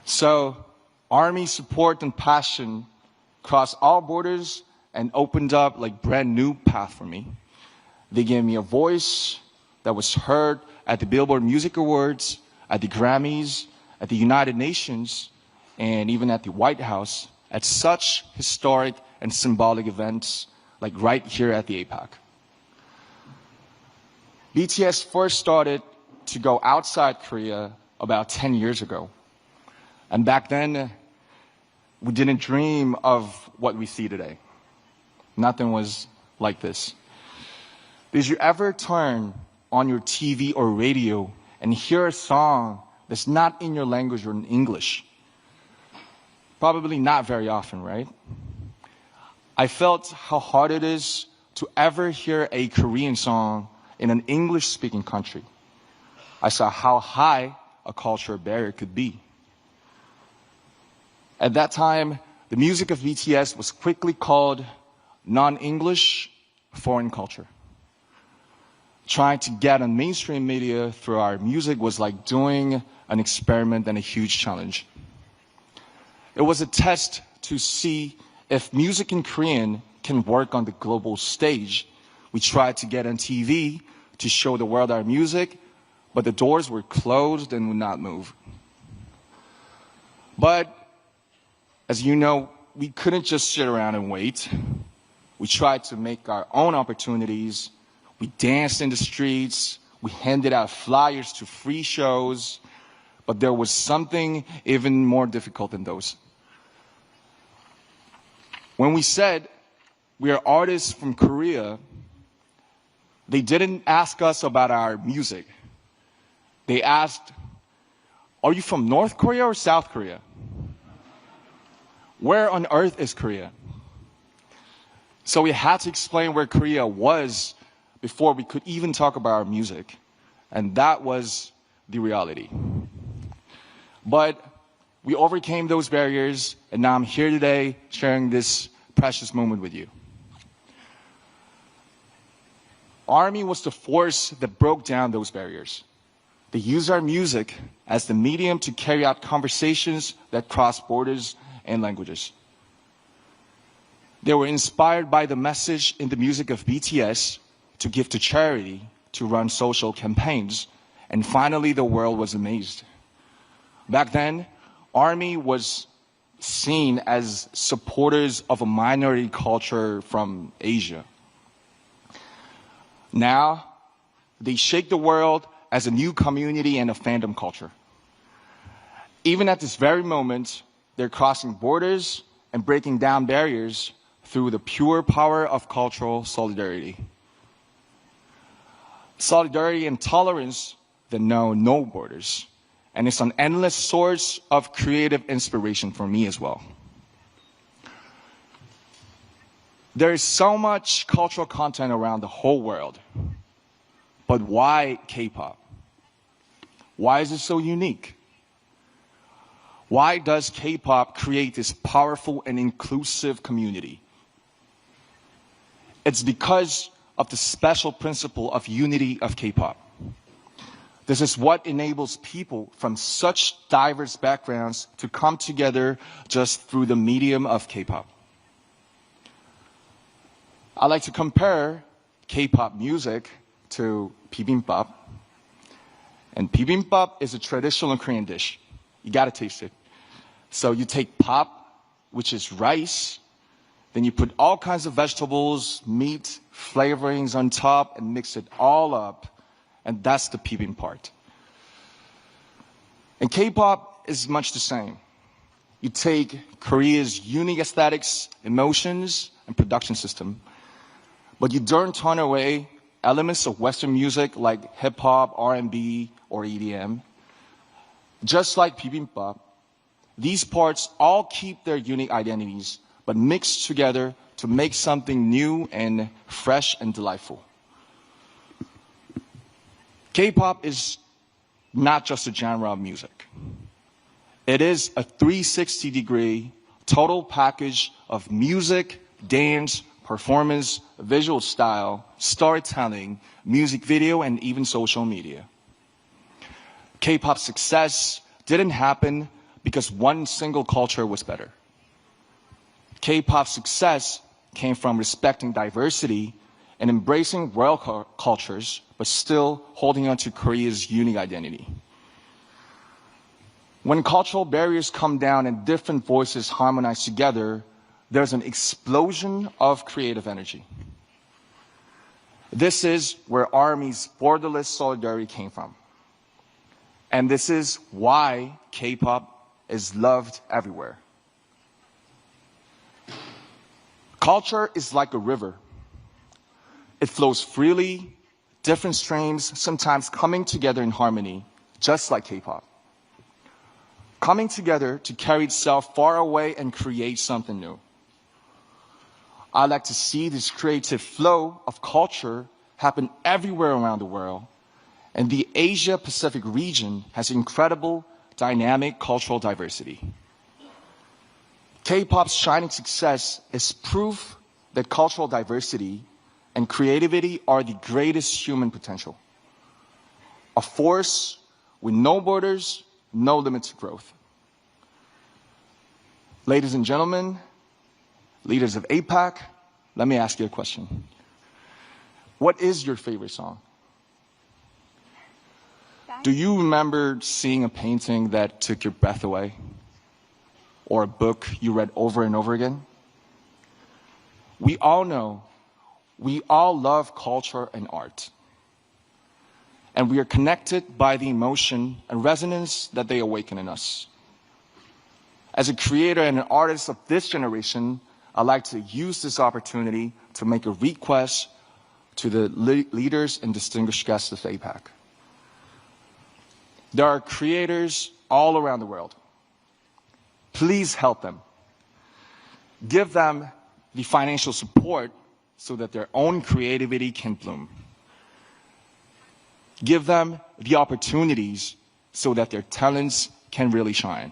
So Army support and passion crossed all borders and opened up like brand new path for me. They gave me a voice that was heard at the Billboard Music Awards, at the Grammys, at the United Nations, and even at the White House, at such historic and symbolic events like right here at the APAC. BTS first started to go outside Korea about 10 years ago. And back then, we didn't dream of what we see today. Nothing was like this. Did you ever turn on your TV or radio and hear a song that's not in your language or in English? Probably not very often, right? I felt how hard it is to ever hear a Korean song in an English-speaking country. I saw how high a cultural barrier could be. At that time, the music of BTS was quickly called non-English foreign culture. Trying to get on mainstream media through our music was like doing an experiment and a huge challenge. It was a test to see if music in Korean can work on the global stage. We tried to get on TV to show the world our music, but the doors were closed and would not move. But as you know, we couldn't just sit around and wait. We tried to make our own opportunities. We danced in the streets. We handed out flyers to free shows. But there was something even more difficult than those. When we said we are artists from Korea, they didn't ask us about our music. They asked, are you from North Korea or South Korea? Where on earth is Korea? So we had to explain where Korea was before we could even talk about our music. And that was the reality. But we overcame those barriers, and now I'm here today sharing this precious moment with you. Army was the force that broke down those barriers. They used our music as the medium to carry out conversations that cross borders and languages. They were inspired by the message in the music of BTS to give to charity, to run social campaigns, and finally the world was amazed. Back then, Army was seen as supporters of a minority culture from Asia. Now, they shake the world as a new community and a fandom culture. Even at this very moment, they're crossing borders and breaking down barriers through the pure power of cultural solidarity. Solidarity and tolerance that know no borders. And it's an endless source of creative inspiration for me as well. There is so much cultural content around the whole world. But why K-pop? Why is it so unique? Why does K-pop create this powerful and inclusive community? It's because of the special principle of unity of K-pop. This is what enables people from such diverse backgrounds to come together just through the medium of K-pop. I like to compare K-pop music to bibimbap. And bibimbap is a traditional Korean dish. You gotta taste it. So you take pop, which is rice, then you put all kinds of vegetables, meat, flavorings on top, and mix it all up. And that's the bibimbap part. And K-pop is much the same. You take Korea's unique aesthetics, emotions, and production system, but you don't turn away elements of Western music like hip-hop, R&B, or EDM. Just like bibimbap, these parts all keep their unique identities, but mix together to make something new and fresh and delightful. K-pop is not just a genre of music. It is a 360-degree total package of music, dance, performance, visual style, storytelling, music video, and even social media. K-pop's success didn't happen because one single culture was better. K-pop's success came from respecting diversity and embracing world cultures, but still holding on to Korea's unique identity. When cultural barriers come down and different voices harmonize together, there's an explosion of creative energy. This is where ARMY's borderless solidarity came from. And this is why K-pop is loved everywhere. Culture is like a river. It flows freely, different streams sometimes coming together in harmony, just like K-pop. Coming together to carry itself far away and create something new. I like to see this creative flow of culture happen everywhere around the world, and the Asia-Pacific region has incredible, dynamic cultural diversity. K-pop's shining success is proof that cultural diversity and creativity are the greatest human potential. A force with no borders, no limit to growth. Ladies and gentlemen, leaders of APAC, let me ask you a question. What is your favorite song? Do you remember seeing a painting that took your breath away? Or a book you read over and over again? We all know, we all love culture and art. And we are connected by the emotion and resonance that they awaken in us. As a creator and an artist of this generation, I'd like to use this opportunity to make a request to the leaders and distinguished guests of APAC. There are creators all around the world. Please help them. Give them the financial support so that their own creativity can bloom. Give them the opportunities so that their talents can really shine.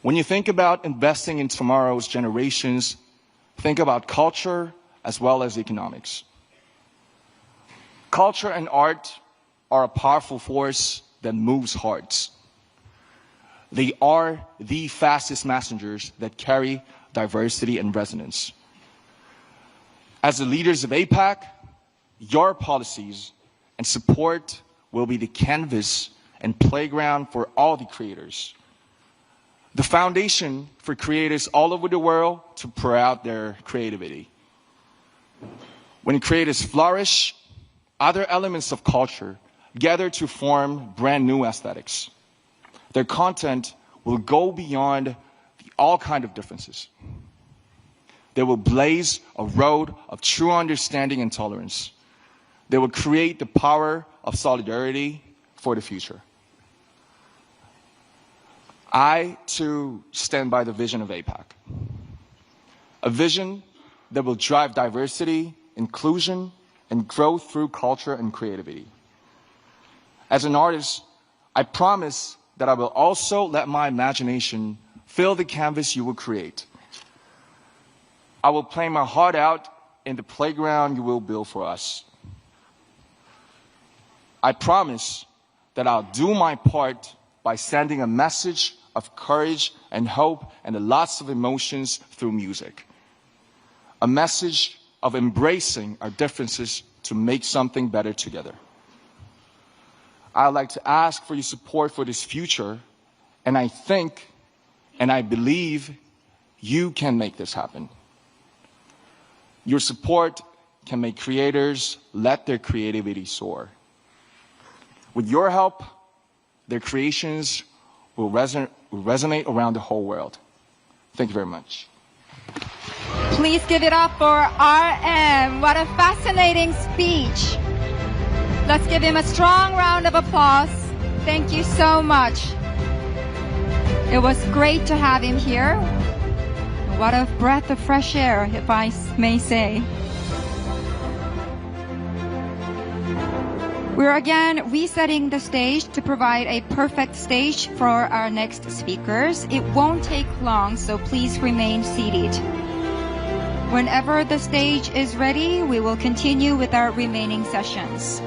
When you think about investing in tomorrow's generations, think about culture as well as economics. Culture and art are a powerful force that moves hearts. They are the fastest messengers that carry diversity and resonance. As the leaders of APAC, your policies and support will be the canvas and playground for all the creators. The foundation for creators all over the world to pour out their creativity. When creators flourish, other elements of culture gather to form brand new aesthetics. Their content will go beyond all kinds of differences. They will blaze a road of true understanding and tolerance. They will create the power of solidarity for the future. I, too, stand by the vision of APAC. A vision that will drive diversity, inclusion, and growth through culture and creativity. As an artist, I promise that I will also let my imagination fill the canvas you will create. I will play my heart out in the playground you will build for us. I promise that I'll do my part by sending a message of courage and hope and lots of emotions through music. A message of embracing our differences to make something better together. I'd like to ask for your support for this future, and I think and I believe you can make this happen. Your support can make creators let their creativity soar. With your help, their creations will resonate around the whole world. Thank you very much. Please give it up for RM. What a fascinating speech. Let's give him a strong round of applause. Thank you so much. It was great to have him here. What a breath of fresh air, if I may say. We're again resetting the stage to provide a perfect stage for our next speakers. It won't take long, so please remain seated. Whenever the stage is ready, we will continue with our remaining sessions.